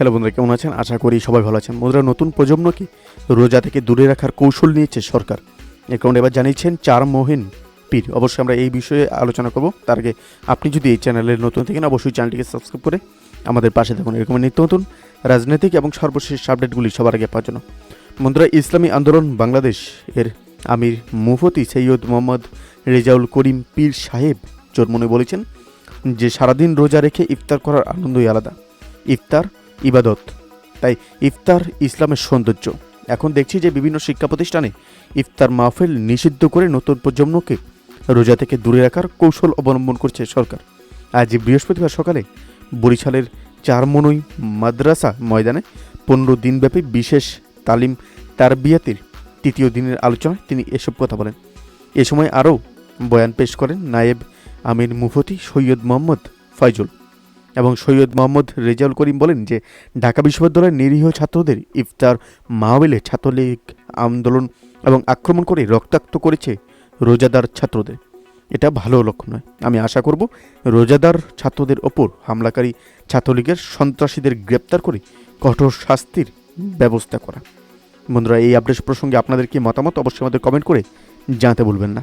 Hello বন্ধুরা, কেমন আছেন? আশা করি সবাই ভালো আছেন। বন্ধুরা, নতুন প্রজন্মকে রোজা থেকে দূরে রাখার কৌশল নিয়েছে সরকার। এর কারণে এবার জানিয়েছেন চার মহিন পীর। অবশ্যই আমরা এই বিষয়ে আলোচনা করব। তার আগে আপনি যদি এই চ্যানেলের নতুন থাকেন, অবশ্যই চ্যানেলটিকে সাবস্ক্রাইব করে আমাদের পাশে থাকুন এরকম নিত্য নতুন রাজনৈতিক এবং সর্বশেষ আপডেটগুলি সবার আগে পাওয়ার জন্য। বন্ধুরা, ইসলামী আন্দোলন বাংলাদেশ এর আমির মুফতি সৈয়দ মোহাম্মদ রেজাউল করিম পীর সাহেব চরমনে বলেছেন যে সারাদিন রোজা রেখে ইফতার করার আনন্দই আলাদা। ইফতার ইবাদত, তাই ইফতার ইসলামের সৌন্দর্য। এখন দেখছি যে বিভিন্ন শিক্ষা প্রতিষ্ঠানে ইফতার মাহফিল নিষিদ্ধ করে নতুন প্রজন্মকে রোজা থেকে দূরে রাখার কৌশল অবলম্বন করছে সরকার। আজ বৃহস্পতিবার সকালে বরিশালের চারমনই মাদ্রাসা ময়দানে 15 দিনব্যাপী বিশেষ তালিম তারবিয়াতের তৃতীয় দিনের আলোচনায় তিনি এসব কথা বলেন। এ সময় আরও বয়ান পেশ করেন নায়েব আমির মুফতি সৈয়দ মোহাম্মদ ফয়জুল এবং সৈয়দ মোহাম্মদ রেজাউল করিম। বলেন যে ঢাকা বিশ্ববিদ্যালয়ের নিরীহ ছাত্রদের ইফতার মাহফিলে ছাত্রলীগ আন্দোলন এবং আক্রমণ করে রক্তাক্ত করেছে রোজাদার ছাত্রদের। এটা ভালো লক্ষণ নয়। আমি আশা করব রোজাদার ছাত্রদের ওপর হামলাকারী ছাত্রলীগের সন্ত্রাসীদের গ্রেপ্তার করে কঠোর শাস্তির ব্যবস্থা করা। বন্ধুরা, এই আপডেট প্রসঙ্গে আপনাদের কি মতামত অবশ্যই আমাদের কমেন্ট করে জানাতে ভুলবেন না।